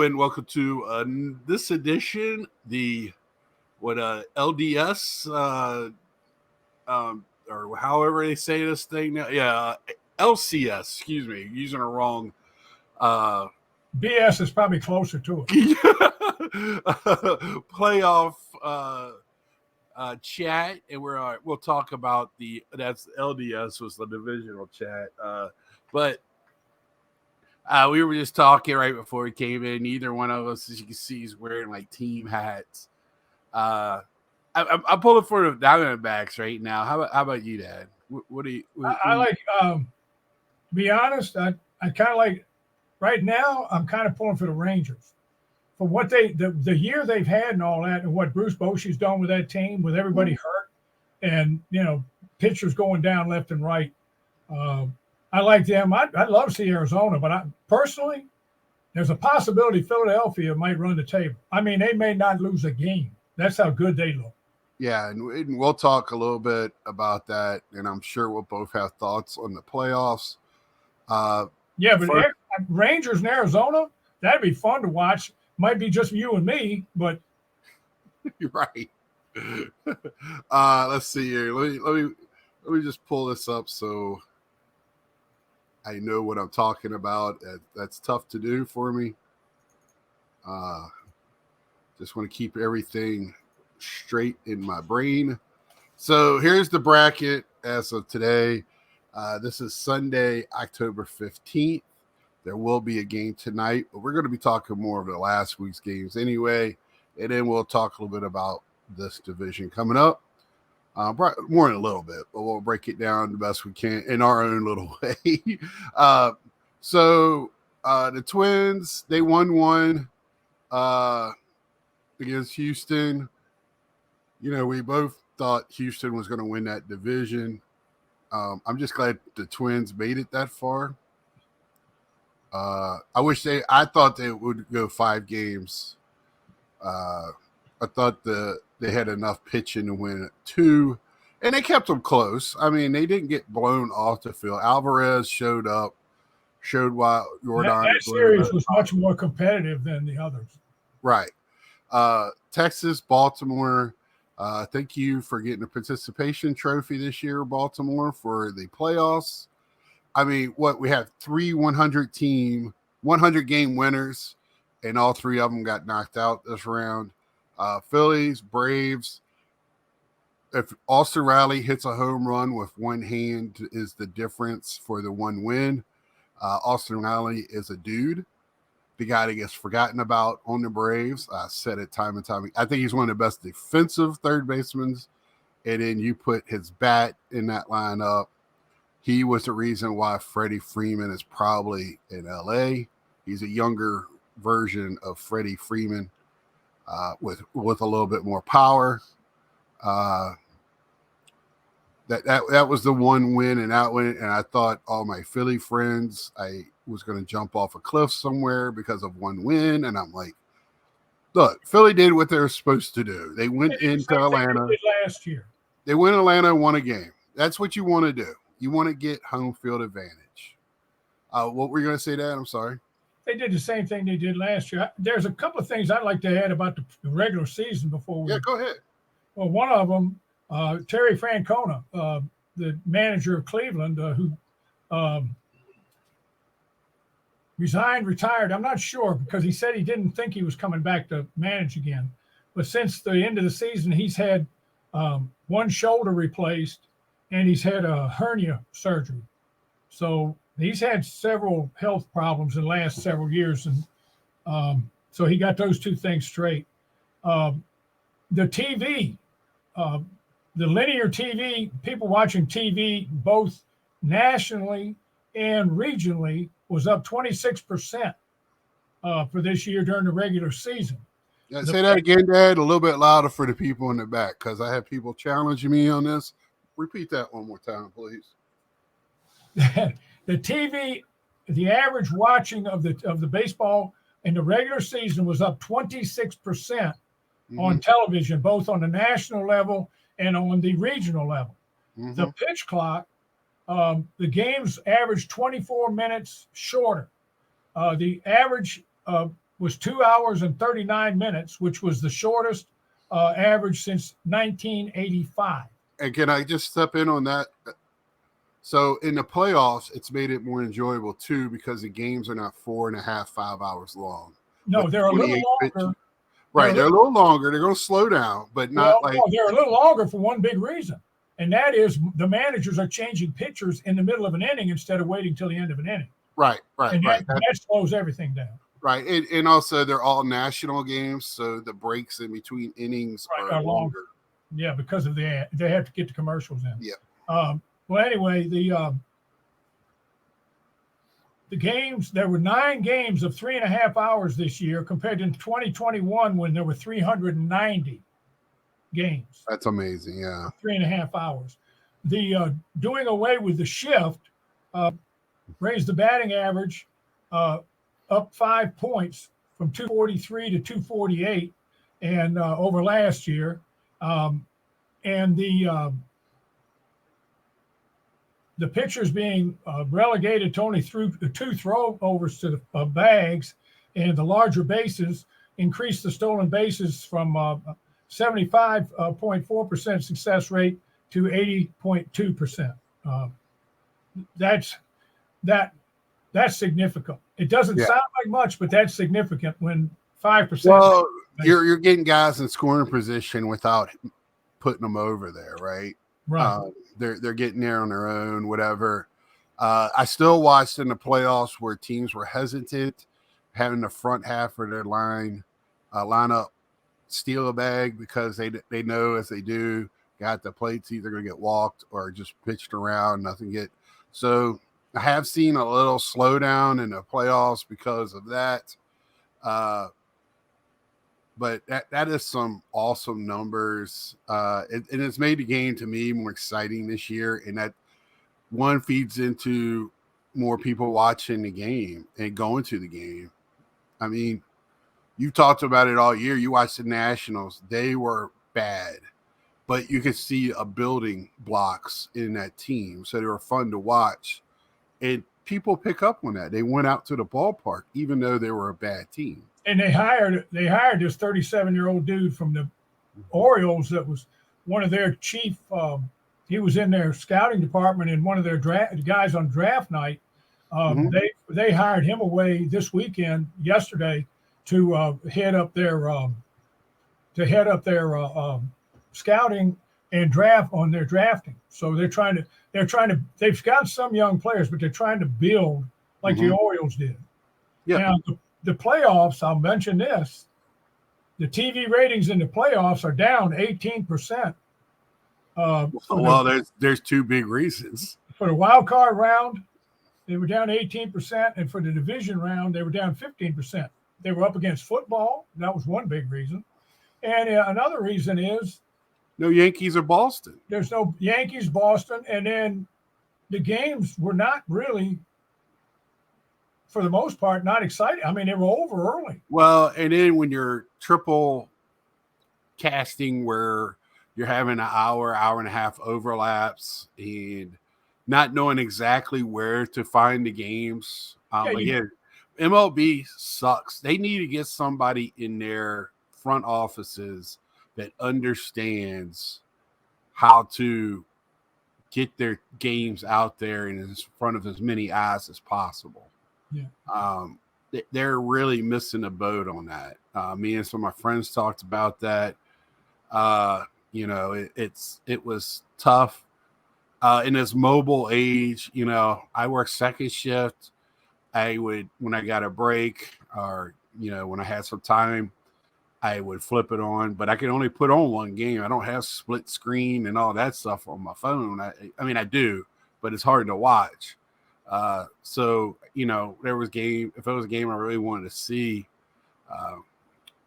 and welcome to this edition, the LDS, or however they say this thing now. Yeah, LCS. Excuse me, using a wrong. BS is probably closer to it. Playoff chat, and we'll talk about that's LDS was the divisional chat, but. We were just talking right before we came in. Neither one of us, as you can see, is wearing like team hats. I'm pulling for the Diamondbacks right now. How about you, Dad? What do you? I like. To be honest, I kind of like. Right now, I'm kind of pulling for the Rangers for what the year they've had and all that, and what Bruce Bochy's done with that team, with everybody hurt, and pitchers going down left and right. I like them. I'd love to see Arizona, but personally, there's a possibility Philadelphia might run the table. I mean, they may not lose a game. That's how good they look. Yeah, and we'll talk a little bit about that, and I'm sure we'll both have thoughts on the playoffs. Rangers and Arizona, that'd be fun to watch. Might be just you and me, but you're right. Let's see here. Let me just pull this up so I know what I'm talking about. That's tough to do for me. Just want to keep everything straight in my brain. So here's the bracket as of today. This is Sunday, October 15th. There will be a game tonight, but we're going to be talking more of the last week's games anyway. And then we'll talk a little bit about this division coming up. More in a little bit, but we'll break it down the best we can in our own little way. So the Twins, they won one against Houston. We both thought Houston was going to win that division. I'm just glad the Twins made it that far. I thought they would go 5 games. I thought they had enough pitching to win 2, and they kept them close. I mean, they didn't get blown off the field. Alvarez showed why Jordan. That series was much more competitive than the others. Right. Texas, Baltimore. Thank you for getting a participation trophy this year, Baltimore, for the playoffs. I mean, we have 3 100-game winners, and all 3 of them got knocked out this round. Phillies, Braves. If Austin Riley hits a home run with one hand is the difference for the one win. Austin Riley is a dude. The guy that gets forgotten about on the Braves. I said it time and time. I think he's one of the best defensive third basemen. And then you put his bat in that lineup. He was the reason why Freddie Freeman is probably in L.A. He's a younger version of Freddie Freeman. With a little bit more power. That was the one win and out win, and I thought all my Philly friends, I was going to jump off a cliff somewhere because of one win, and I'm like, look, Philly did what they were supposed to do. They went into Atlanta last year. They went to Atlanta and won a game. That's what you want to do. You want to get home field advantage. What were you going to say, Dad? I'm sorry. They did the same thing they did last year. There's a couple of things I'd like to add about the regular season before we. Yeah, go ahead. Well, one of them, Terry Francona, the manager of Cleveland, who retired. I'm not sure because he said he didn't think he was coming back to manage again. But since the end of the season, he's had one shoulder replaced and he's had a hernia surgery. So he's had several health problems in the last several years. And so he got those 2 things straight. The TV, the linear TV, people watching TV, both nationally and regionally, was up 26% for this year during the regular season. Yeah, say that again, Dad, a little bit louder for the people in the back, because I have people challenging me on this. Repeat that one more time, please. The TV, the average watching of the baseball in the regular season was up 26% on television, both on the national level and on the regional level. The pitch clock, the games averaged 24 minutes shorter. The average was 2 hours and 39 minutes, which was the shortest average since 1985. And can I just step in on that? So in the playoffs, it's made it more enjoyable too because the games are not 4.5, 5 hours long. No, they're a little longer. Right, they're a little longer. They're going to slow down, but not like. No, they're a little longer for one big reason, and that is the managers are changing pitchers in the middle of an inning instead of waiting till the end of an inning. Right. And that slows everything down. Right, and also they're all national games, so the breaks in between innings are longer. Yeah, because of they have to get the commercials in. Yeah. Well, anyway, the games, there were 9 games of 3.5 hours this year compared to 2021 when there were 390 games. That's amazing, yeah. 3.5 hours. The doing away with the shift raised the batting average up 5 points from 243 to 248 and over last year. And the pitchers being relegated to only 2 throwovers to the bags, and the larger bases increased the stolen bases from 75.4% success rate to 80.2%. That's significant. It doesn't sound like much, but that's significant when 5%. Well, you're getting guys in scoring position without putting them over there, right? Right. They're getting there on their own, whatever. I still watched in the playoffs where teams were hesitant, having the front half of their line up, steal a bag because they know as they do, got the plate's either going to get walked or just pitched around, nothing get. So I have seen a little slowdown in the playoffs because of that. But that is some awesome numbers. And it's made the game to me more exciting this year. And that one feeds into more people watching the game and going to the game. I mean, you've talked about it all year. You watched the Nationals. They were bad, but you could see a building blocks in that team. So they were fun to watch. And people pick up on that. They went out to the ballpark, even though they were a bad team. And they hired this 37-year-old dude from the Orioles that was one of their chief. He was in their scouting department and one of their guys on draft night. They hired him away this weekend, yesterday, to head up their scouting and draft on their drafting. So they've got some young players, but they're trying to build like the Orioles did. Yeah. Now, the playoffs, I'll mention this, the TV ratings in the playoffs are down 18%. There's 2 big reasons. For the wild card round, they were down 18%, and for the division round, they were down 15%. They were up against football. That was one big reason. And another reason is no Yankees or Boston. There's no Yankees, Boston, and then the games were not really, for the most part, not exciting. I mean, they were over early. Well, and then when you're triple casting where you're having an hour and a half overlaps and not knowing exactly where to find the games. Again, MLB sucks. They need to get somebody in their front offices that understands how to get their games out there and in front of as many eyes as possible. Yeah. They're really missing the boat on that. Me and some of my friends talked about that. It was tough in this mobile age. I work second shift. When I got a break or, when I had some time, I would flip it on, but I can only put on one game. I don't have split screen and all that stuff on my phone. I do, but it's hard to watch. So, there was game. If it was a game I really wanted to see,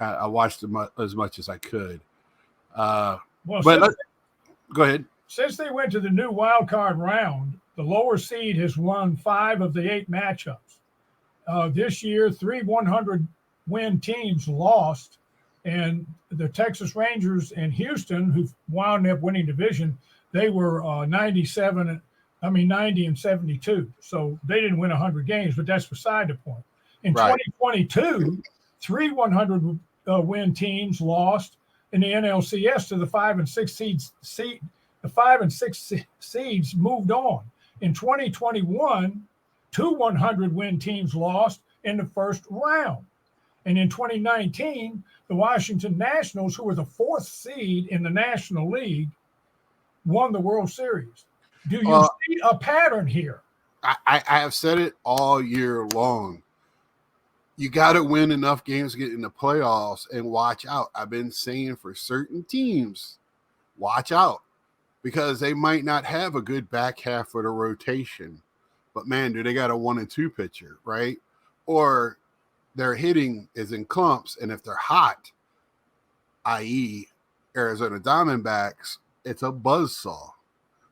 I watched as much as I could. Go ahead. Since they went to the new wild card round, the lower seed has won 5 of the 8 matchups. This year, 3 100-win teams lost, and the Texas Rangers and Houston, who wound up winning division, they were 90 and 72. So they didn't win 100 games, but that's beside the point. In 2022, 3 100 win teams lost in the NLCS to the 5 and 6 seeds. The 5 and 6 seeds moved on. In 2021, 2 100 win teams lost in the first round. And in 2019, the Washington Nationals, who were the 4th seed in the National League, won the World Series. Do you see a pattern here? I have said it all year long. You got to win enough games to get in the playoffs and watch out. I've been saying for certain teams, watch out, because they might not have a good back half of the rotation. But, man, do they got a 1 and 2 pitcher, right? Or their hitting is in clumps, and if they're hot, i.e. Arizona Diamondbacks, it's a buzzsaw.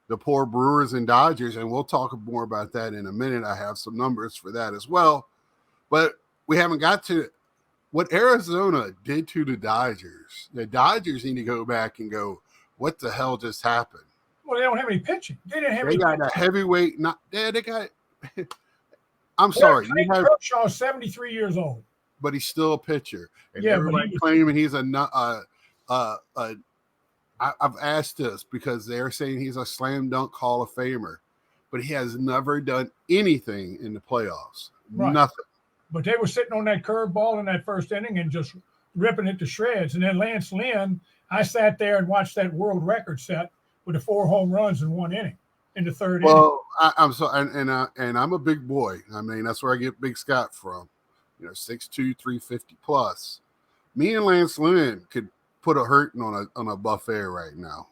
The poor Brewers and Dodgers, and we'll talk more about that in a minute. I have some numbers for that as well. But we haven't got to what Arizona did to the Dodgers. The Dodgers need to go back and go, what the hell just happened? Well, they don't have any pitching. They didn't have any got pitching. A heavyweight. They got I'm sorry. Kershaw is 73 years old. But he's still a pitcher. And everybody claiming he's I've asked this because they're saying he's a slam dunk Hall of Famer, but he has never done anything in the playoffs. Right. Nothing. But they were sitting on that curveball in that first inning and just ripping it to shreds. And then Lance Lynn, I sat there and watched that world record set with the 4 home runs in 1 inning in the 3rd inning. Well, I'm sorry, and I'm a big boy. I mean, that's where I get Big Scott from. 6'2", 350 plus. Me and Lance Lynn could put a hurting on a buffet right now.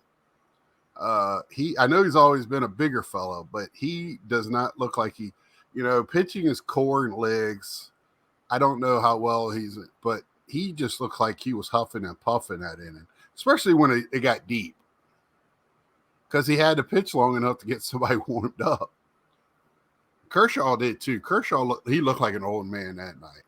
I know he's always been a bigger fellow, but he does not look like he, pitching his core and legs. I don't know how well but he just looked like he was huffing and puffing that inning, especially when it got deep, because he had to pitch long enough to get somebody warmed up. Kershaw did too. He looked like an old man that night.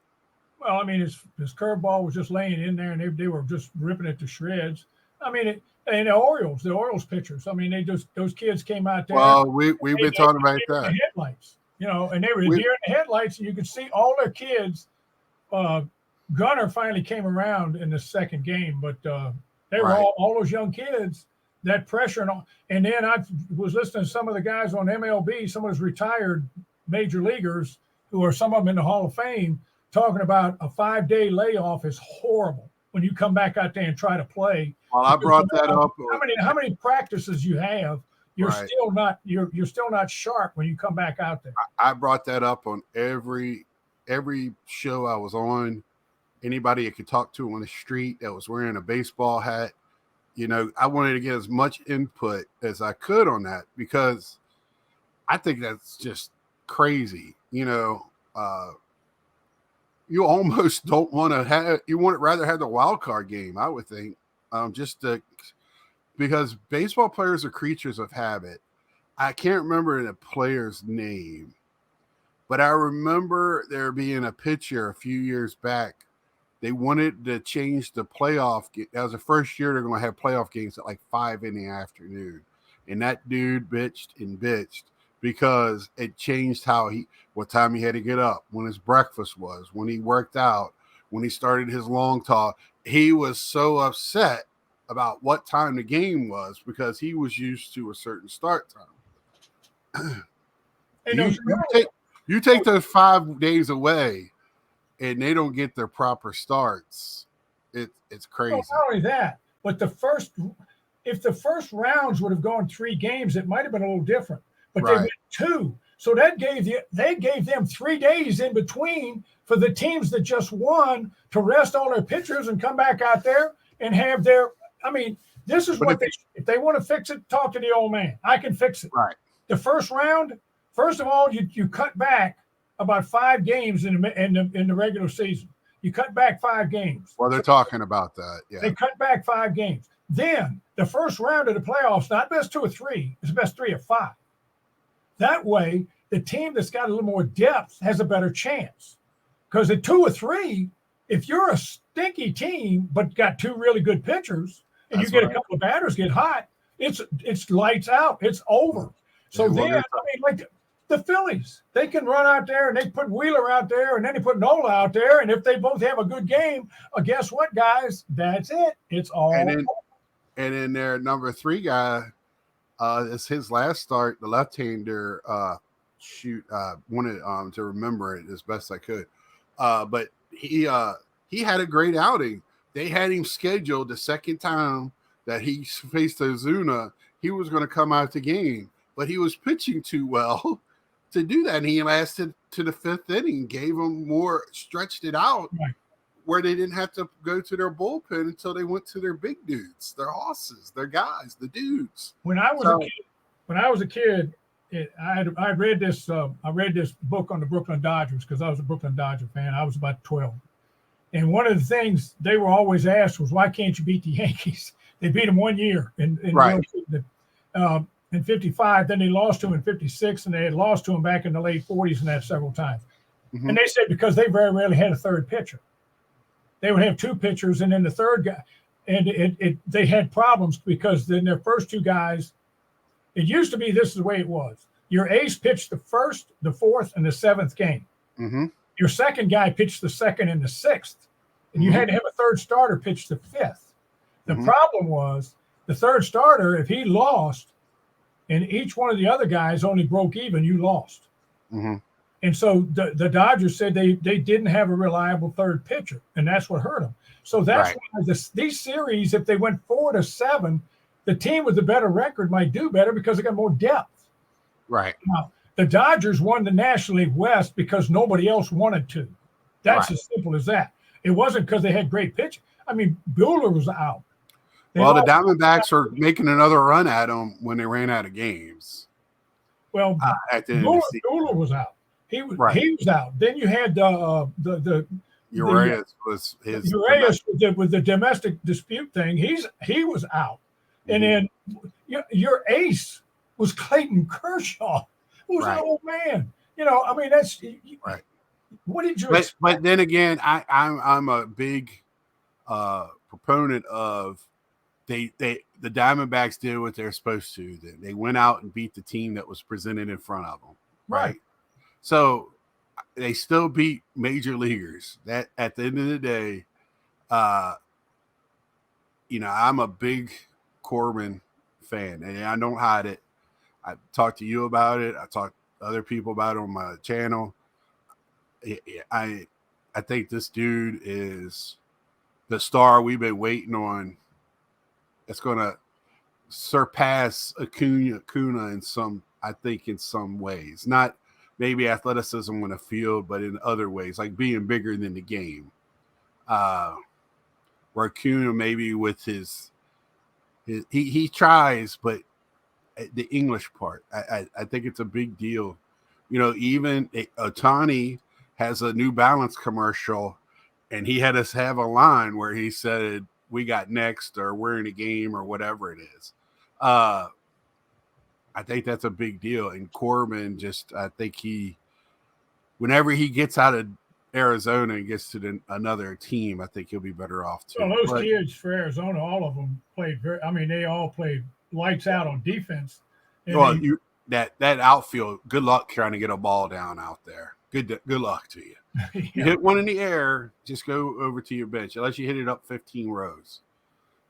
Well, I mean, his curveball was just laying in there, and they were just ripping it to shreds. I mean, and the Orioles pitchers. I mean, those kids came out there. Well, we've been talking about that. The headlights, and they were deer in the headlights, and you could see all their kids. Gunnar finally came around in the second game, but they were all those young kids. That pressure, and then I was listening to some of the guys on MLB, some of those retired major leaguers who are some of them in the Hall of Fame, talking about a 5-day layoff is horrible when you come back out there and try to play. Well, I brought that up. How many practices you have, you're still not sharp when you come back out there. I brought that up on every show I was on. Anybody I could talk to on the street that was wearing a baseball hat, I wanted to get as much input as I could on that, because I think that's just crazy. You almost don't want to have. You want rather have the wild card game, I would think, because baseball players are creatures of habit. I can't remember the player's name, but I remember there being a pitcher a few years back. They wanted to change the playoff. That was the first year they're going to have playoff games at like 5 in the afternoon. And that dude bitched and bitched because it changed what time he had to get up, when his breakfast was, when he worked out, when he started his long talk. He was so upset about what time the game was because he was used to a certain start time. You take those 5 days away, and they don't get their proper starts. It's crazy. Well, not only that, but if the first rounds would have gone 3 games, it might have been a little different. But they went 2, so they gave them 3 days in between for the teams that just won to rest all their pitchers and come back out there and have their. I mean, this is what if they want to fix it, talk to the old man. I can fix it. Right. The first round, first of all, you cut back about 5 games in the regular season. You cut back 5 games. Well, they're talking about that. Yeah. They cut back 5 games. Then the first round of the playoffs, not best 2 or 3, it's best 3 or 5. That way, the team that's got a little more depth has a better chance. Because at 2 or 3, if you're a stinky team but got 2 really good pitchers, and you get a couple of batters get hot, it's lights out. It's over. So then, The Phillies, they can run out there and they put Wheeler out there and then they put Nola out there. And if they both have a good game, guess what, guys? That's it. It's all. And then their number 3 guy, it's his last start, the left-hander. Wanted to remember it as best I could, but he had a great outing. They had him scheduled the second time that he faced Ozuna. He was going to come out the game, but he was pitching too well to do that. And he lasted to the 5th inning, gave them more, stretched it out, right, where they didn't have to go to their bullpen until they went to their big dudes, their hosses, their guys, the dudes. When I was a kid, I read this book on the Brooklyn Dodgers because I was a Brooklyn Dodger fan. I was about 12. And one of the things they were always asked was, why can't you beat the Yankees? They beat them 1 year in 55. Then they lost to them in 56, and they had lost to them back in the late 40s and that several times. Mm-hmm. And they said because they very rarely had a third pitcher. They would have 2 pitchers, and then the third guy. And they had problems because then their first 2 guys, it used to be this is the way it was. Your ace pitched the 1st, the 4th, and the 7th game. Mm-hmm. Your second guy pitched the 2nd and the 6th. And you had to have a third starter pitch the 5th. The problem was the third starter, if he lost and each one of the other guys only broke even, you lost. Mm-hmm. And so the Dodgers said they didn't have a reliable third pitcher, and that's what hurt them. So that's why these series, if they went 4-7, the team with the better record might do better because they got more depth. Right. Now, the Dodgers won the National League West because nobody else wanted to. That's as simple as that. It wasn't because they had great pitching. I mean, Buehler was out. The Diamondbacks were making another run at them when they ran out of games. Well, Buehler was out. He was out. Then you had Urias was his. Urias with the domestic dispute thing. He was out. And then your ace was Clayton Kershaw, who was an old man. I mean, that's right. What did you expect? But then again, I'm a big proponent of the Diamondbacks did what they're supposed to. They went out and beat the team that was presented in front of them. Right. So they still beat major leaguers. That at the end of the day, I'm a big Corbin fan, and I don't hide it. I talked to you about it. I talked to other people about it on my channel. I think this dude is the star we've been waiting on. It's going to surpass Acuna in some ways. Not maybe athleticism on the field, but in other ways, like being bigger than the game. Where Acuna maybe with his he tries, but the English part, I think it's a big deal. Even Ohtani has a New Balance commercial, and he had us have a line where he said, "We got next," or "We're in a game," or whatever it is. I think that's a big deal. And Corbin, I think whenever he gets out of Arizona and gets to another team, I think he'll be better off too. Well, those kids for Arizona, all of them played they all played lights out on defense. Well, that outfield, good luck trying to get a ball down out there. Good luck to you. You hit one in the air, just go over to your bench, unless you hit it up 15 rows.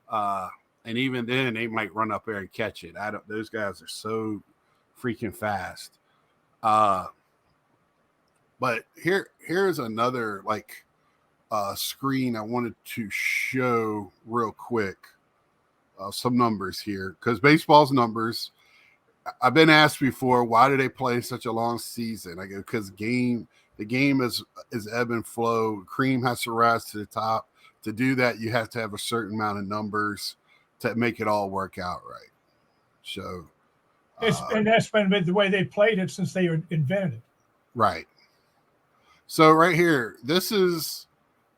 And even then, they might run up there and catch it. Those guys are so freaking fast. But here's another screen I wanted to show real quick. Some numbers here, because baseball's numbers. I've been asked before, why do they play such a long season? I go, because the game is ebb and flow. Cream has to rise to the top. To do that, you have to have a certain amount of numbers to make it all work out right. So, and that's been the way they played it since they were invented. Right. So right here, this is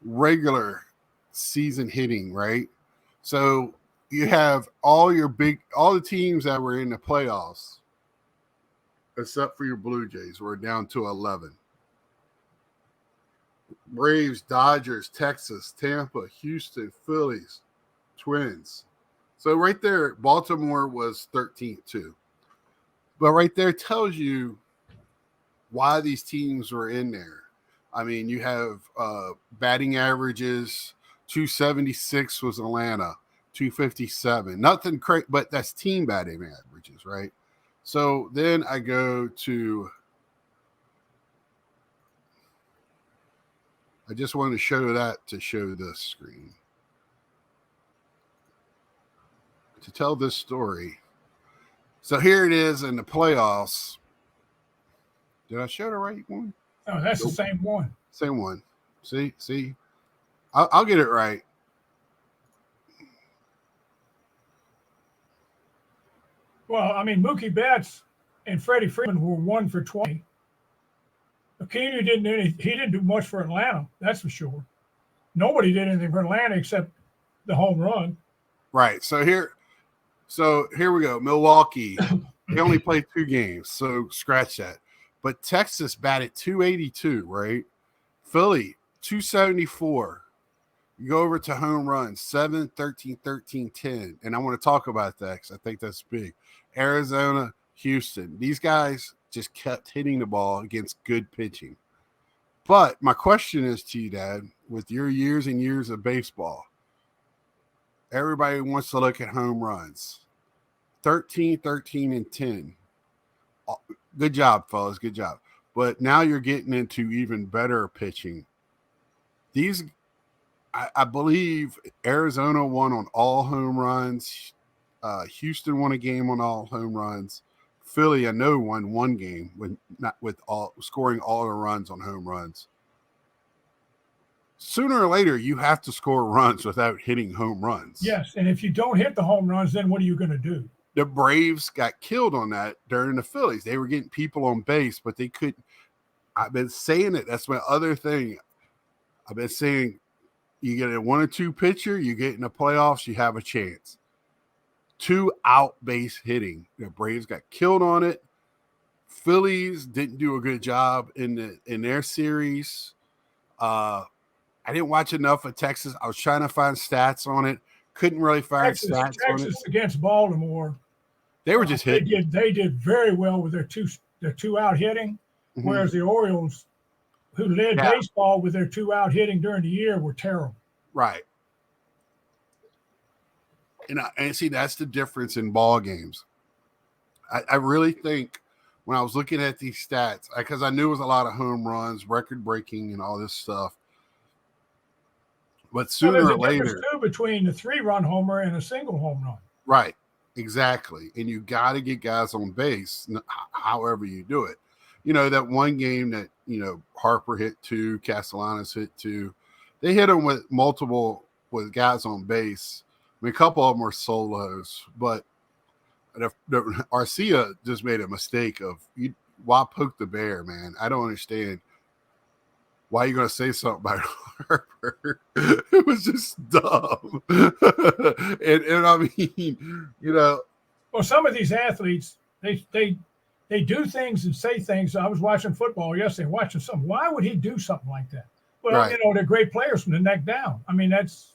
regular season hitting, right? So you have all the teams that were in the playoffs, except for your Blue Jays, were down to 11. Braves, Dodgers, Texas, Tampa, Houston, Phillies, Twins. So right there, Baltimore was 13th too. But right there tells you why these teams were in there. I mean, you have batting averages. 276 was Atlanta, 257. Nothing crazy, but that's team batting averages, right? So then I go to. I just wanted to show that to show this screen. To tell this story. So here it is in the playoffs. Did I show the right one? Oh, that's the same one. Same one. See, I'll get it right. Well, I mean, Mookie Betts and Freddie Freeman were 1 for 20. Aquino didn't do anything. He didn't do much for Atlanta, that's for sure. Nobody did anything for Atlanta except the home run. Right. So here we go. Milwaukee. They only played 2 games, so scratch that. But Texas batted 282, right? Philly, 274. You go over to home runs, 7, 13, 13, 10. And I want to talk about that because I think that's big. Arizona, Houston. These guys just kept hitting the ball against good pitching. But my question is to you, Dad, with your years and years of baseball, everybody wants to look at home runs. 13, 13, and 10. Good job, fellas. Good job. But now you're getting into even better pitching. These, I believe Arizona won on all home runs. Houston won a game on all home runs. Philly, I know, won one game with scoring all the runs on home runs. Sooner or later, you have to score runs without hitting home runs. Yes, and if you don't hit the home runs, then what are you going to do? The Braves got killed on that during the Phillies. They were getting people on base, but they couldn't. I've been saying it. That's my other thing. I've been saying you get a 1 or 2 pitcher, you get in the playoffs, you have a chance. 2 out base hitting. The Braves got killed on it. Phillies didn't do a good job in their series. I didn't watch enough of Texas. I was trying to find stats on it. Couldn't really find stats on it. Texas against Baltimore. They were just hitting. They did very well with their two out hitting, whereas the Orioles, who led baseball with their 2 out hitting during the year, were terrible. Right. And see, that's the difference in ball games. I really think when I was looking at these stats, because I knew it was a lot of home runs, record breaking, and all this stuff. But sooner or later, there's too between the 3-run homer and a single home run. Right, exactly. And you got to get guys on base, however you do it. You know, that one game that, Harper hit 2, Castellanos hit 2. They hit them with guys on base. I mean, a couple of them were solos, but Arcia just made a mistake of why poke the bear, man? I don't understand. Why are you going to say something about Harper? It was just dumb. and I mean, Well, some of these athletes, they do things and say things. I was watching football yesterday, watching something. Why would he do something like that? Well, right. They're great players from the neck down. I mean, that's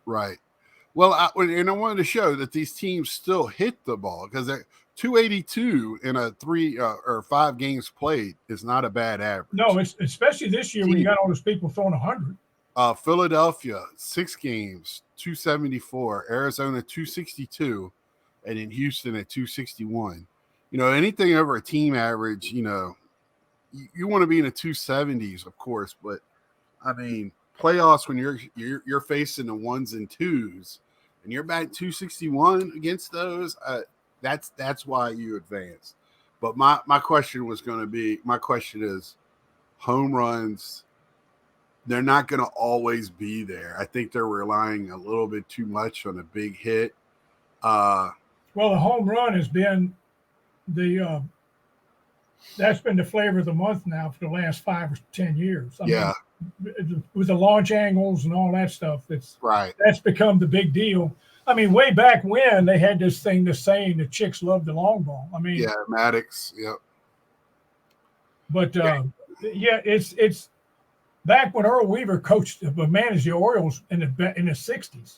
right. Well, I wanted to show that these teams still hit the ball because they're 282 in a 3 or 5 games played is not a bad average. No, it's especially this year when you got all those people throwing 100. Philadelphia, 6 games, 274. Arizona, 262. And in Houston at 261. Anything over a team average, you want to be in the 270s, of course. But, I mean, playoffs when you're facing the 1s and 2s and you're batting 261 against those, that's why you advance. But my question is home runs. They're not going to always be there. I think they're relying a little bit too much on a big hit. Well, the home run has been that's been the flavor of the month now for the last 5 or 10 years. I mean, with the launch angles and all that stuff, that's become the big deal. I mean, way back when they had this saying the chicks love the long ball. I mean, Maddox, yep. But it's back when Earl Weaver managed the Orioles in the 60s.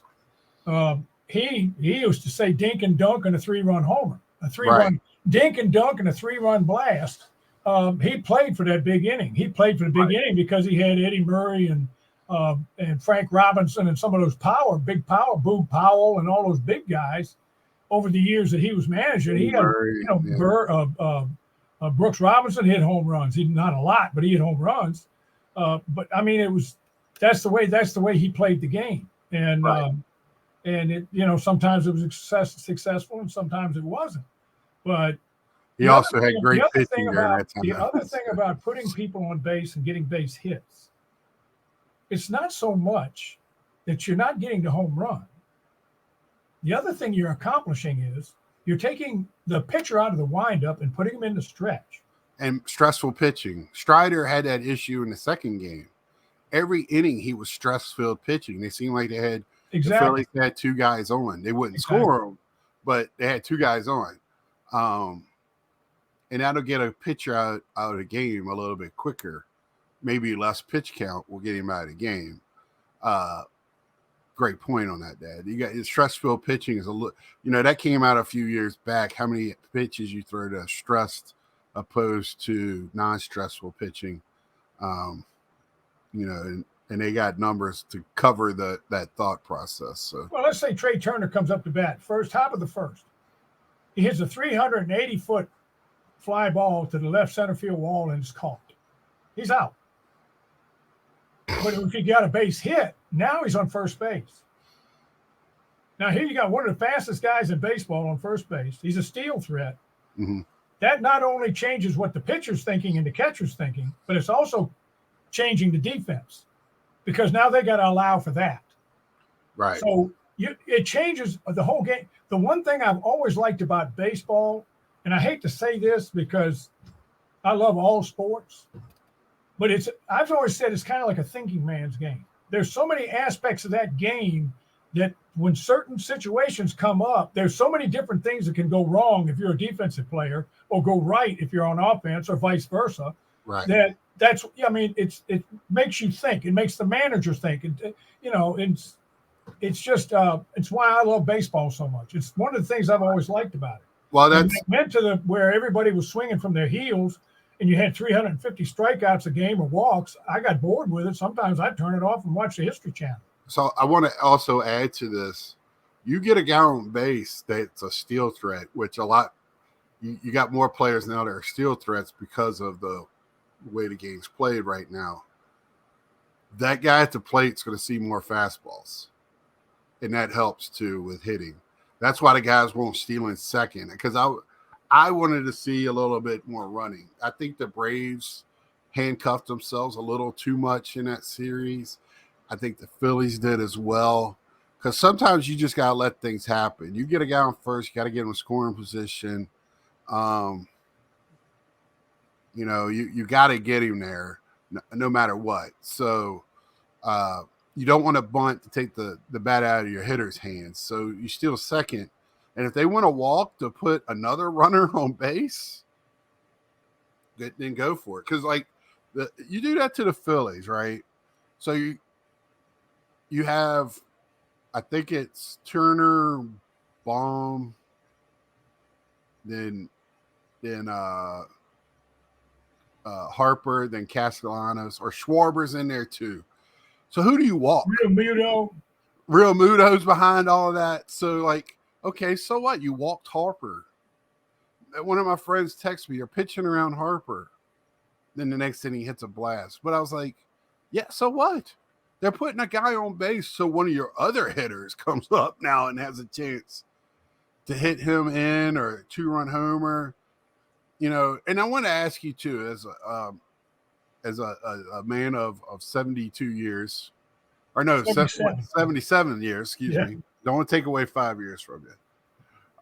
He used to say dink and dunk and a 3-run homer, a 3-run dink and dunk and a 3-run blast He played for that big inning. He played for the big inning because he had Eddie Murray and Frank Robinson and some of those big power, Boog Powell and all those big guys over the years that he was managing. He had, Murray, Brooks Robinson hit home runs. He not a lot, but he hit home runs. But I mean, that's the way he played the game, and sometimes it was successful and sometimes it wasn't. But he also had great pitching during that time. The other thing about putting people on base and getting base hits, it's not so much that you're not getting the home run. The other thing you're accomplishing is you're taking the pitcher out of the windup and putting him in the stretch. And stressful pitching. Strider had that issue in the second game. Every inning he was stress-filled pitching. They seemed like they had the Phillies had two guys on. They wouldn't score them, but they had two guys on. And that'll get a pitcher out of the game a little bit quicker. Maybe less pitch count will get him out of the game. Great point on that, Dad. You got stress-filled pitching is that came out a few years back. How many pitches you throw to stressed opposed to non-stressful pitching, and they got numbers to cover that thought process. So, well, let's say Trey Turner comes up to bat top of the first. He hits a 380-foot fly ball to the left center field wall and it's caught. He's out. But if he got a base hit, now he's on first base. Now here you got one of the fastest guys in baseball on first base. He's a steal threat. Mm-hmm. That not only changes what the pitcher's thinking and the catcher's thinking, but it's also changing the defense because now they got to allow for that. Right. So it changes the whole game. The one thing I've always liked about baseball, and I hate to say this because I love all sports, but I've always said it's kind of like a thinking man's game. There's so many aspects of that game that when certain situations come up, there's so many different things that can go wrong if you're a defensive player or go right if you're on offense or vice versa. Right. It makes you think. It makes the manager think. It's just it's why I love baseball so much. It's one of the things I've always liked about it. Well, that's meant to where everybody was swinging from their heels and you had 350 strikeouts a game or walks. I got bored with it. Sometimes I'd turn it off and watch the History Channel. So I want to also add to this. You get a guy on base that's a steal threat, which you got more players now that are steal threats because of the way the game's played right now. That guy at the plate's going to see more fastballs, and that helps too with hitting. That's why the guys won't steal in second, because I wanted to see a little bit more running. I think the Braves handcuffed themselves a little too much in that series. I think the Phillies did as well, because sometimes you just got to let things happen. You get a guy on first, you got to get him in scoring position. You got to get him there no matter what. So you don't want to bunt to take the bat out of your hitter's hands. So you steal second. And if they want to walk to put another runner on base, then go for it. Because, you do that to the Phillies, right? So you have, I think it's Turner, Baum, then Harper, then Castellanos, or Schwarber's in there too. So who do you walk? Real Muto's behind all of that. So okay, so what? You walked Harper. One of my friends texted me, "You're pitching around Harper." Then the next inning he hits a blast. But I was like, yeah, so what? They're putting a guy on base so one of your other hitters comes up now and has a chance to hit him in or a 2-run homer. And I want to ask you too, as a man of 72 years, or no, 77 years, excuse me. Don't want to take away 5 years from you.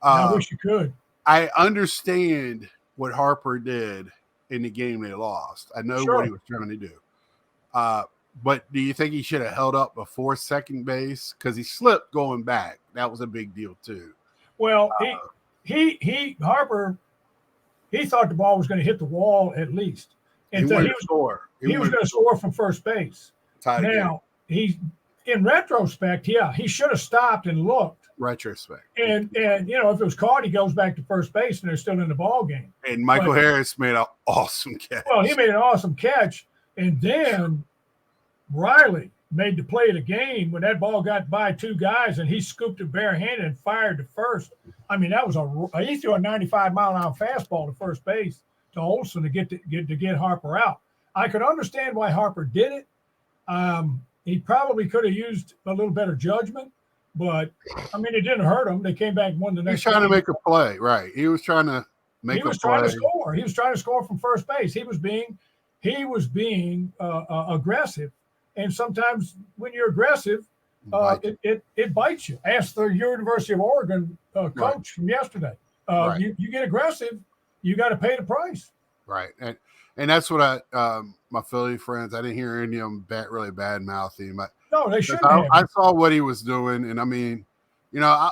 I wish you could. I understand what Harper did in the game they lost. I know what he was trying to do. But do you think he should have held up before second base? Because he slipped going back. That was a big deal too. Well, Harper, he thought the ball was going to hit the wall at least. And he was going to score from first base. Now, in retrospect, he should have stopped and looked retrospect. And if it was caught, he goes back to first base, and they're still in the ball game. And Michael Harris made an awesome catch. Well, he made an awesome catch, and then Riley made the play of the game when that ball got by two guys, and he scooped it barehanded and fired to first. I mean, that was he threw a 95-mile-an-hour fastball to first base to Olson to get Harper out. I could understand why Harper did it. He probably could have used a little better judgment. But, I mean, it didn't hurt him. They came back and won the next He was trying game. to make a play, right. He was trying to make a play. He was trying to score. He was trying to score from first base. He was being aggressive. And sometimes when you're aggressive, it bites you. Ask the University of Oregon coach from yesterday. You get aggressive, you got to pay the price. Right. And that's what my Philly friends, I didn't hear any of them really bad mouthing him. No, they shouldn't have. I saw what he was doing, and I mean, now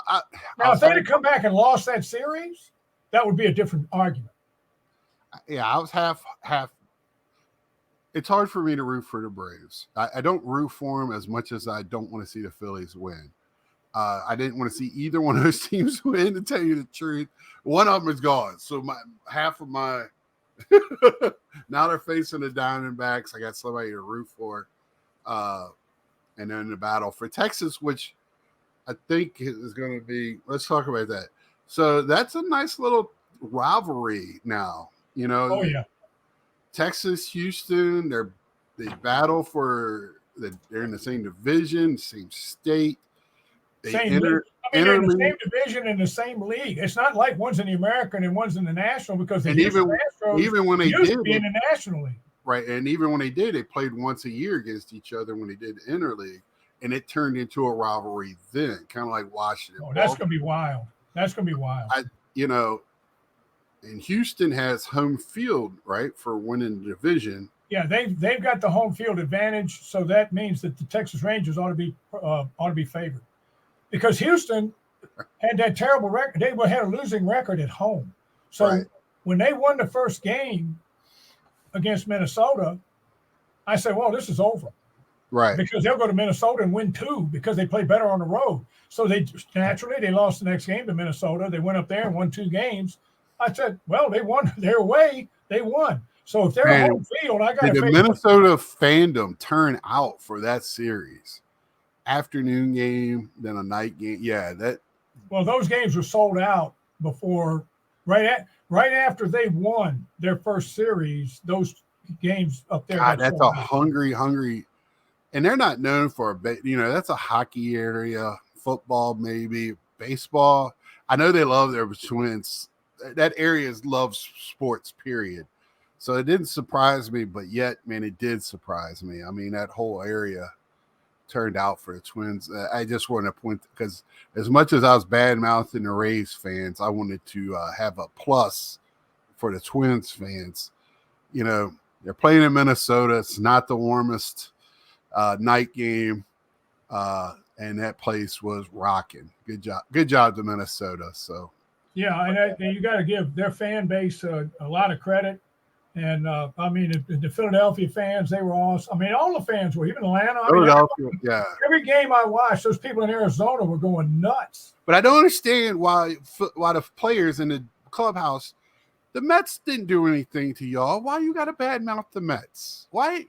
if they had come back and lost that series, that would be a different argument. Yeah, I was half. It's hard for me to root for the Braves. I don't root for them as much as I don't want to see the Phillies win. I didn't want to see either one of those teams win, to tell you the truth. One of them is gone, so half of my now they're facing the Diamondbacks. I got somebody to root for. And then the battle for Texas, which I think is going to be, let's talk about that. So that's a nice little rivalry now, Oh, yeah. Texas, Houston, they battle they're in the same division, same state. They're in the same division in the same league. It's not like one's in the American and one's in the National, because even when they did be in the National League. Right, and even when they did, they played once a year against each other when they did the interleague, and it turned into a rivalry then, kind of like Washington. Oh, that's going to be wild. That's going to be wild. And Houston has home field, right, for winning the division. Yeah, they've got the home field advantage, so that means that the Texas Rangers ought to be favored, because Houston had that terrible record. They had a losing record at home, so when they won the first game against Minnesota, I said, well, this is over. Right. Because they'll go to Minnesota and win two because they play better on the road. So they lost the next game to Minnesota. They went up there and won two games. I said, well, they won their way. They won. So if they're home field, I got to the Minnesota fandom turn out for that series. Afternoon game, then a night game. Yeah, well, those games were sold out before, right after they won their first series. Those games up there. God, that's a hungry, and they're not known for that's a hockey area, football maybe, baseball. I know they love their Twins. That area loves sports, period. So it didn't surprise me, but yet, man, it did surprise me. I mean, that whole area turned out for the Twins. I just wanted to point, because as much as I was bad-mouthing the Rays fans, I wanted to have a plus for the Twins fans. They're playing in Minnesota. It's not the warmest night game, and that place was rocking. Good job to Minnesota. So yeah, and you got to give their fan base a lot of credit. And I mean, the Philadelphia fans, they were awesome. I mean, all the fans were, even Atlanta. Yeah. Every game I watched, those people in Arizona were going nuts. But I don't understand why the players in the clubhouse, the Mets didn't do anything to y'all. Why you got to badmouth the Mets? Why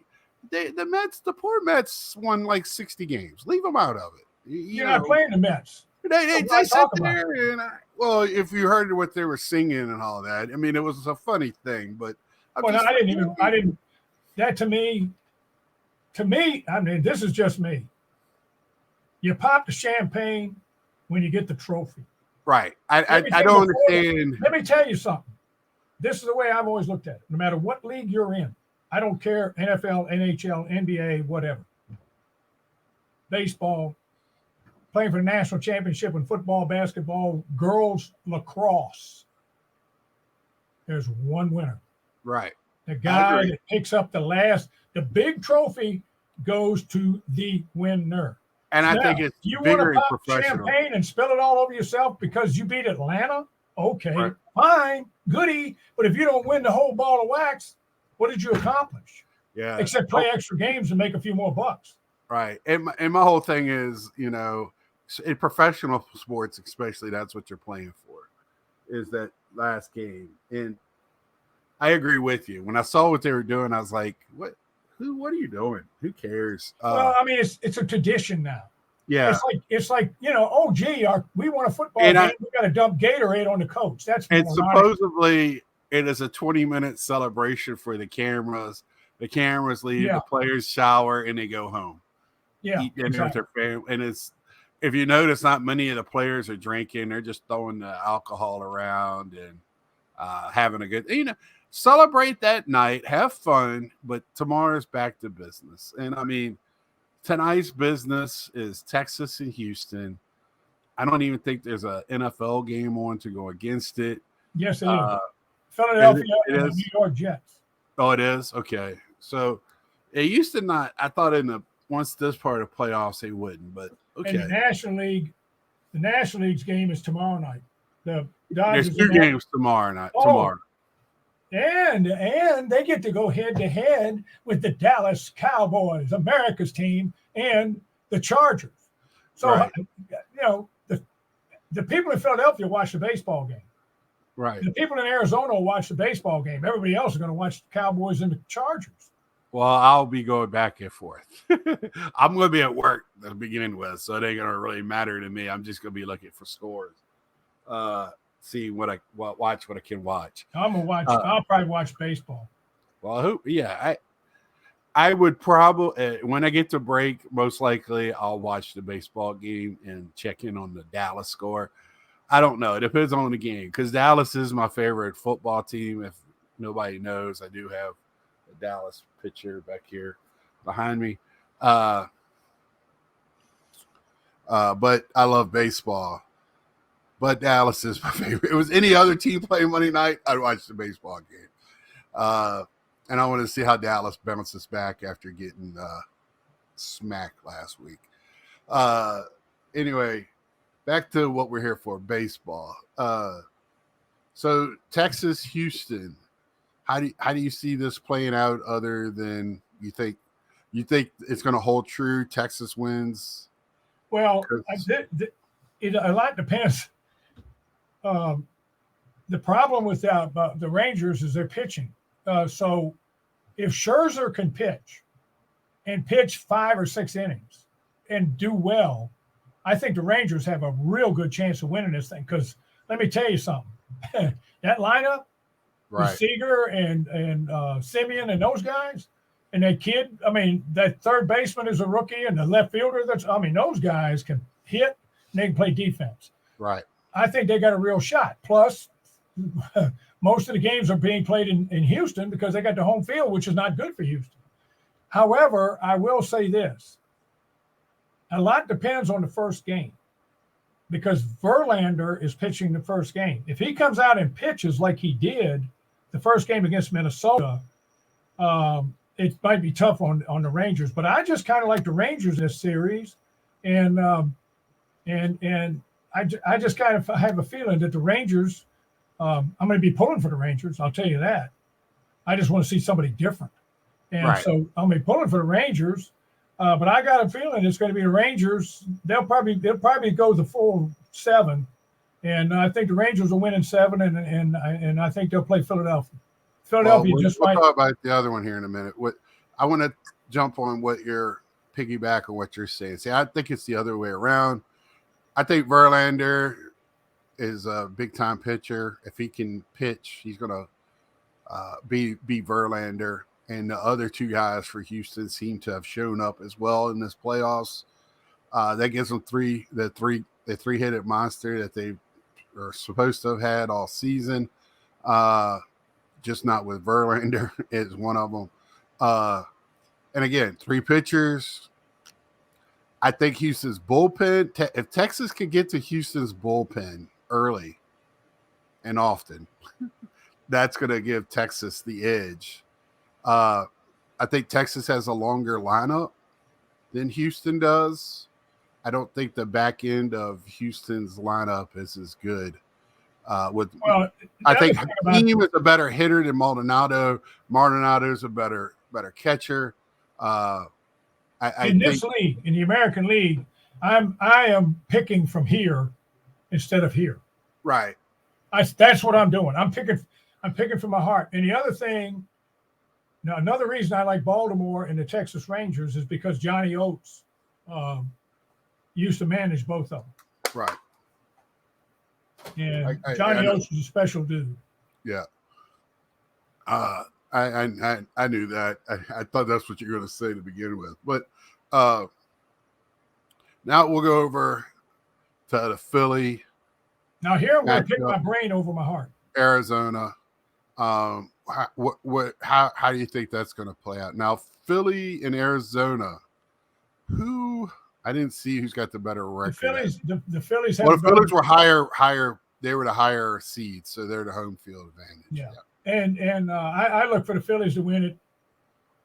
the poor Mets won like 60 games. Leave them out of it. You're not playing the Mets. They sat there and if you heard what they were singing and all that, I mean, it was a funny thing, but. That to me, I mean, this is just me. You pop the champagne when you get the trophy. Right. I don't understand. Let me tell you something. This is the way I've always looked at it. No matter what league you're in, I don't care, NFL, NHL, NBA, whatever. Baseball, playing for the national championship in football, basketball, girls lacrosse. There's one winner. Right. The guy that picks up the big trophy goes to the winner. And I think it's bigger and professional. You want to pop champagne and spill it all over yourself because you beat Atlanta? Okay, fine, goody. But if you don't win the whole ball of wax, what did you accomplish? Yeah. Except play extra games and make a few more bucks. Right. And my whole thing is, in professional sports, especially, that's what you're playing for, is that last game. And I agree with you. When I saw what they were doing, I was like, what? What are you doing? Who cares? Well, I mean, it's a tradition now. Yeah. It's like oh gee, we won a football And game. We got to dump Gatorade on the coach. That's and moronic. supposedly it is a 20-minute celebration for the cameras. The cameras leave, the players shower, and they go home. Yeah, Eat dinner with their family. And it's, if you notice, not many of the players are drinking. They're just throwing the alcohol around and having a good, celebrate that night, have fun, but tomorrow's back to business. And I mean, tonight's business is Texas and Houston. I don't even think there's an NFL game on to go against it. Yes, it is. Philadelphia and the New York Jets. Oh, it is? Okay. So it used to not, I thought once this part of playoffs, they wouldn't, but okay. And the National League's game is tomorrow night. The Dodgers. There's 2 games tomorrow night. Tomorrow. And they get to go head to head with the Dallas Cowboys, America's team, and the Chargers. So, the people in Philadelphia watch the baseball game. Right. The people in Arizona will watch the baseball game. Everybody else is going to watch the Cowboys and the Chargers. Well, I'll be going back and forth. I'm going to be at work to begin with, so it ain't going to really matter to me. I'm just going to be looking for scores. See watch what I can watch. I'm gonna watch. I'll probably watch baseball. Well, I would probably when I get to break, most likely I'll watch the baseball game and check in on the Dallas score. I don't know. It depends on the game because Dallas is my favorite football team. If nobody knows, I do have a Dallas pitcher back here behind me. But I love baseball. But Dallas is my favorite. If it was any other team playing Monday night, I'd watch the baseball game. And I want to see how Dallas bounces back after getting smacked last week. Anyway, back to what we're here for, baseball. So Texas, Houston. How do you see this playing out other than you think it's going to hold true? Texas wins? Well, a lot depends. The problem with the Rangers is their pitching. So if Scherzer can pitch and pitch 5 or 6 innings and do well, I think the Rangers have a real good chance of winning this thing. Because let me tell you something, that lineup, with Seager and Simeon and those guys, and that kid, I mean, that third baseman is a rookie, and the left fielder, those guys can hit and they can play defense. Right. I think they got a real shot. Plus, most of the games are being played in Houston because they got the home field, which is not good for Houston. However, I will say this. A lot depends on the first game because Verlander is pitching the first game. If he comes out and pitches like he did the first game against Minnesota, it might be tough on the Rangers. But I just kind of like the Rangers in this series. And I just kind of have a feeling that the Rangers, I'm going to be pulling for the Rangers. I'll tell you that. I just want to see somebody different. And so I'm going to be pulling for the Rangers. But I got a feeling it's going to be the Rangers. They'll probably go the full 7. And I think the Rangers will win in 7. And I think they'll play Philadelphia. We'll talk about the other one here in a minute. I want to jump on what you're piggyback on what you're saying. See, I think it's the other way around. I think Verlander is a big-time pitcher. If he can pitch, he's going to be Verlander. And the other 2 guys for Houston seem to have shown up as well in this playoffs. That gives them the three-headed monster that they are supposed to have had all season. Just not with Verlander is one of them. And again, 3 pitchers. I think Houston's bullpen, if Texas could get to Houston's bullpen early and often, that's going to give Texas the edge. I think Texas has a longer lineup than Houston does. I don't think the back end of Houston's lineup is as good. I think Hakeem is a better hitter than Maldonado. Maldonado is a better catcher. In this league, in the American League, I am picking from here instead of here. Right. That's what I'm doing. I'm picking from my heart. And the other thing, now another reason I like Baltimore and the Texas Rangers is because Johnny Oates um, used to manage both of them. Right. And I Johnny know. Oates is a special dude. Yeah. I knew that. I thought that's what you were going to say to begin with. But now we'll go over to the Philly, Now here I'm going to pick matchup, my brain over my heart. Arizona. How do you think that's going to play out? Now, Philly and Arizona, who I didn't see who's got the better record. The Phillies have Well, the Phillies were higher. They were the higher seed, so they're the home field advantage. Yeah. And I look for the Phillies to win it,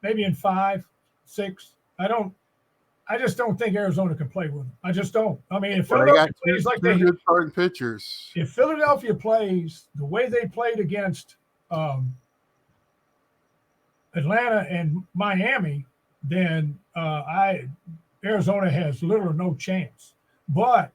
maybe in 5, 6. I just don't think Arizona can play with them. I just don't. I mean, if Philadelphia plays like two good starting pitchers, if Philadelphia plays the way they played against Atlanta and Miami, then Arizona has little or no chance. But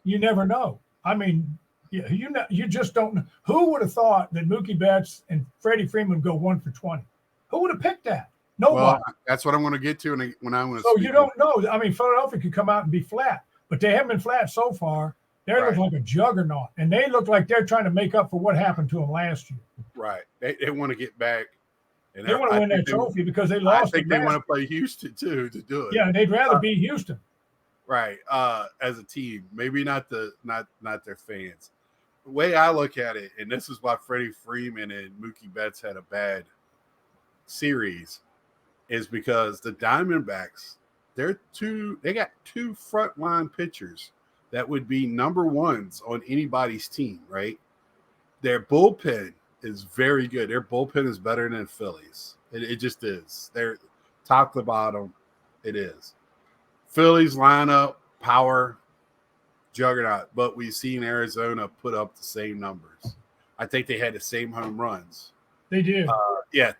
you never know. I mean, you just don't know. Who would have thought that Mookie Betts and Freddie Freeman would go 1 for 20? Who would have picked that? Nobody. Well, that's what I'm going to get to when I'm going to. So you don't know. I mean, Philadelphia could come out and be flat, but they haven't been flat so far. They look like a juggernaut, and they look like they're trying to make up for what happened to them last year. Right. They want to get back. And they want to win that trophy because they lost. I think they want to play Houston too to do it. Yeah, and they'd rather beat Houston. Right. As a team, maybe not their fans. The way I look at it, and this is why Freddie Freeman and Mookie Betts had a bad series, is because the Diamondbacks, they got 2 frontline pitchers that would be number ones on anybody's team, right? Their bullpen is very good. Their bullpen is better than Phillies. It just is. They're top to bottom. It is. Phillies lineup, power, juggernaut, but we've seen Arizona put up the same numbers. I think they had the same home runs. They did.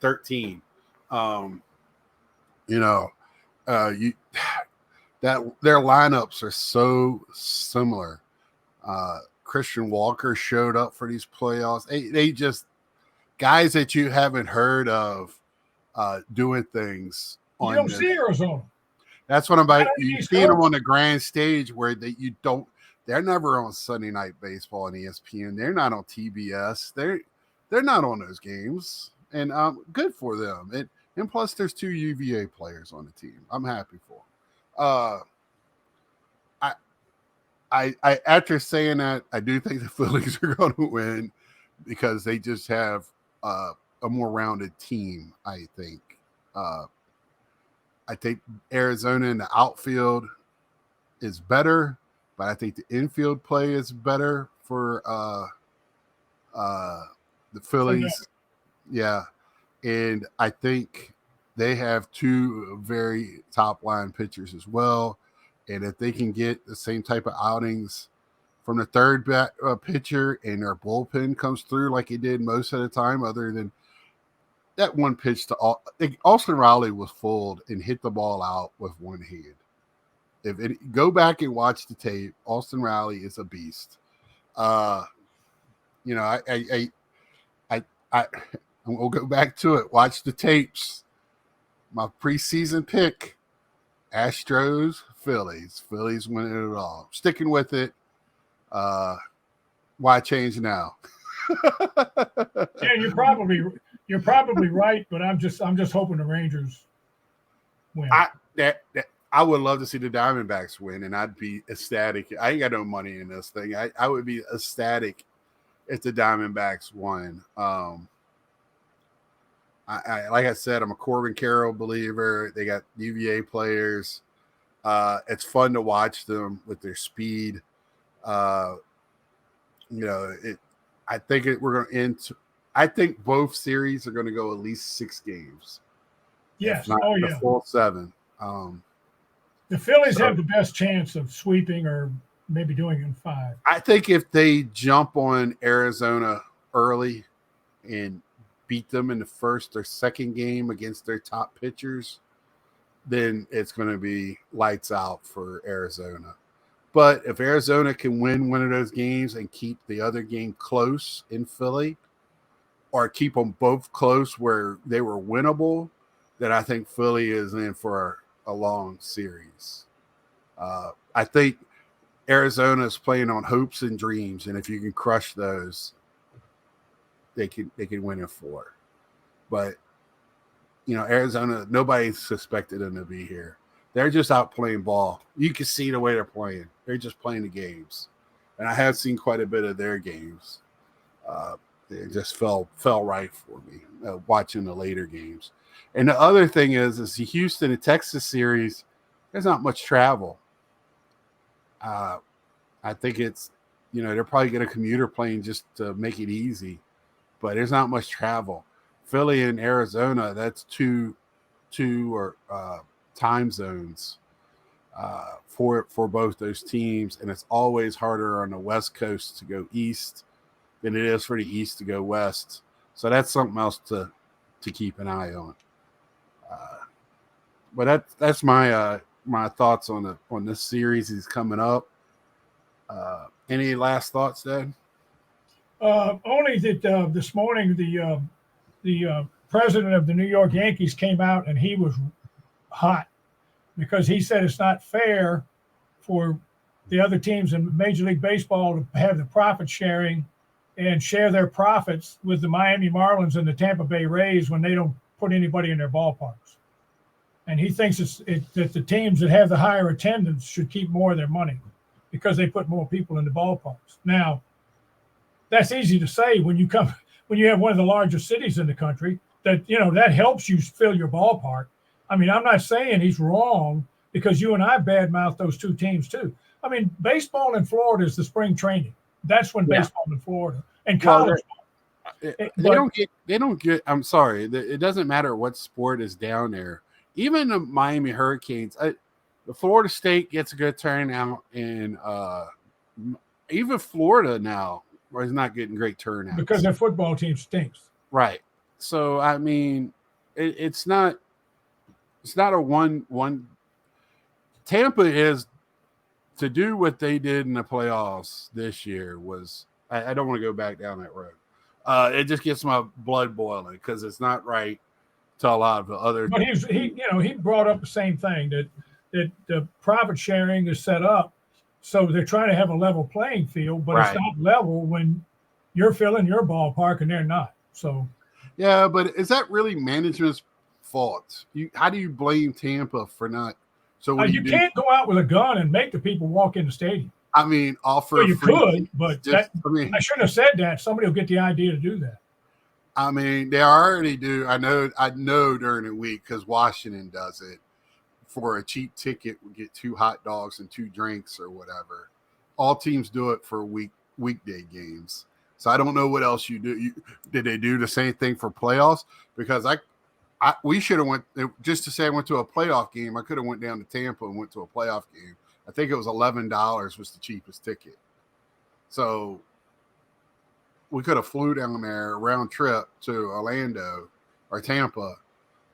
13. That their lineups are so similar. Christian Walker showed up for these playoffs. They just guys that you haven't heard of doing things. You don't see Arizona. That's what I'm about. You see them on the grand stage where you don't. They're never on Sunday Night Baseball on ESPN. They're not on TBS. They're not on those games, and good for them. And plus, there's 2 UVA players on the team. I'm happy for them. I after saying that, I do think the Phillies are going to win because they just have a more rounded team. I think. I think Arizona in the outfield is better, but I think the infield play is better for the Phillies. Yeah. And I think they have 2 very top line pitchers as well. And if they can get the same type of outings from the third pitcher and their bullpen comes through like it did most of the time, other than that one pitch to Austin Riley was fooled and hit the ball out with one hand. Go back and watch the tape, Austin Riley is a beast. We'll go back to it. Watch the tapes. My preseason pick, Astros, Phillies. Phillies winning it all. Sticking with it. Why change now? Yeah, you're probably right, but I'm just hoping the Rangers win. I would love to see the Diamondbacks win, and I'd be ecstatic. I ain't got no money in this thing. I would be ecstatic if the Diamondbacks won. Like I said, I'm a Corbin Carroll believer. They got UVA players. It's fun to watch them with their speed. I think we're going to end. I think both series are going to go at least 6 games. Yes. The full 7. The Phillies have the best chance of sweeping or maybe doing it in 5. I think if they jump on Arizona early and beat them in the first or second game against their top pitchers, then it's going to be lights out for Arizona. But if Arizona can win one of those games and keep the other game close in Philly, or keep them both close where they were winnable, then I think Philly is in for a long series. I think Arizona is playing on hopes and dreams, and if you can crush those, they can win in 4. But Arizona, nobody suspected them to be here. They're just out playing ball. You can see the way they're playing. They're just playing the games, and I have seen quite a bit of their games. It just fell right for me watching the later games. And the other thing is the Houston and Texas series. There's not much travel. I think it's they're probably going to commuter plane just to make it easy, but there's not much travel. Philly and Arizona, that's two or time zones for both those teams, and it's always harder on the West Coast to go east than it is for the East to go west. So that's something else to keep an eye on. But that's my thoughts on this series is coming up. Any last thoughts, Dad? Only that this morning the president of the New York Yankees came out and he was hot because he said it's not fair for the other teams in Major League Baseball to have the profit sharing and share their profits with the Miami Marlins and the Tampa Bay Rays when they don't put anybody in their ballparks. And he thinks that the teams that have the higher attendance should keep more of their money because they put more people in the ballparks. Now, that's easy to say when you have one of the largest cities in the country that helps you fill your ballpark. I mean, I'm not saying he's wrong because you and I badmouth those two teams too. I mean, baseball in Florida is the spring training. That's when baseball in Florida and college. They don't get. I'm sorry. It doesn't matter what sport is down there. Even the Miami Hurricanes, the Florida State gets a good turnout, and even Florida now is not getting great turnout because their football team stinks. Right. So I mean, it's not a one. Tampa is to do what they did in the playoffs this year was. I don't want to go back down that road. It just gets my blood boiling because it's not right to a lot of the other. But he brought up the same thing that the profit sharing is set up so they're trying to have a level playing field, but It's not level when you're filling your ballpark and they're not. So yeah, but is that really management's fault? How do you blame Tampa for not? So you can't go out with a gun and make the people walk in the stadium. I mean, offer well, you free could, but I shouldn't have said that. Somebody will get the idea to do that. I mean, they already do. I know during the week because Washington does it. For a cheap ticket, we get 2 hot dogs and 2 drinks or whatever. All teams do it for weekday games. So I don't know what else you do. Did they do the same thing for playoffs? Because we should have went just to say I went to a playoff game. I could have went down to Tampa and went to a playoff game. I think it was $11 was the cheapest ticket. So we could have flew down there round trip to Orlando or Tampa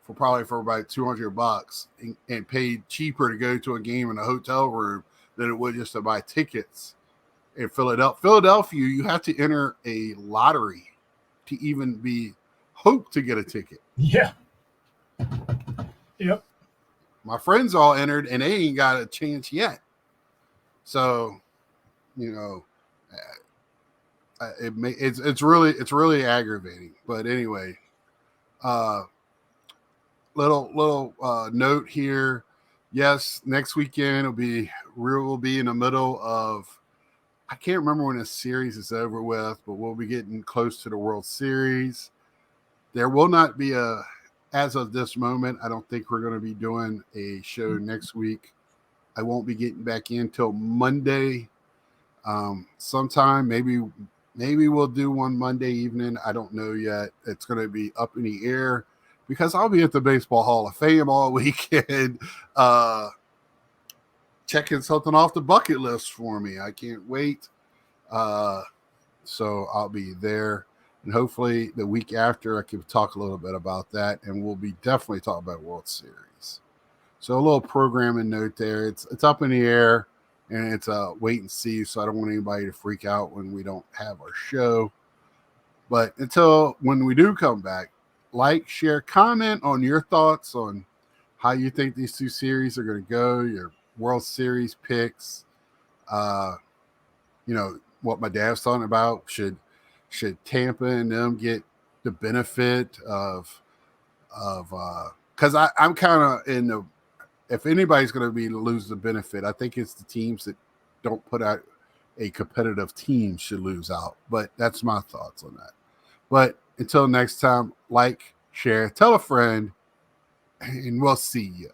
for about $200 and paid cheaper to go to a game in a hotel room than it would just to buy tickets in Philadelphia. Philadelphia, you have to enter a lottery to even hope to get a ticket. Yeah. Yep. My friends all entered and they ain't got a chance yet. So, it's really aggravating. But anyway, little note here. Yes, next weekend we'll be in the middle of. I can't remember when this series is over with, but we'll be getting close to the World Series. There will not be as of this moment, I don't think we're going to be doing a show next week. I won't be getting back in till Monday. Sometime, maybe we'll do one Monday evening. I don't know yet. It's going to be up in the air because I'll be at the Baseball Hall of Fame all weekend, checking something off the bucket list for me. I can't wait. So I'll be there. And hopefully the week after I can talk a little bit about that. And we'll be definitely talking about World Series. So a little programming note there. It's up in the air, and it's a wait and see. So I don't want anybody to freak out when we don't have our show. But until when we do come back, like, share, comment on your thoughts on how you think these two series are going to go, your World Series picks. What my dad's talking about. Should Tampa and them get the benefit of because I'm kind of in the, if anybody's going to be to lose the benefit, I think it's the teams that don't put out a competitive team should lose out. But that's my thoughts on that. But until next time, like, share, tell a friend, and we'll see you.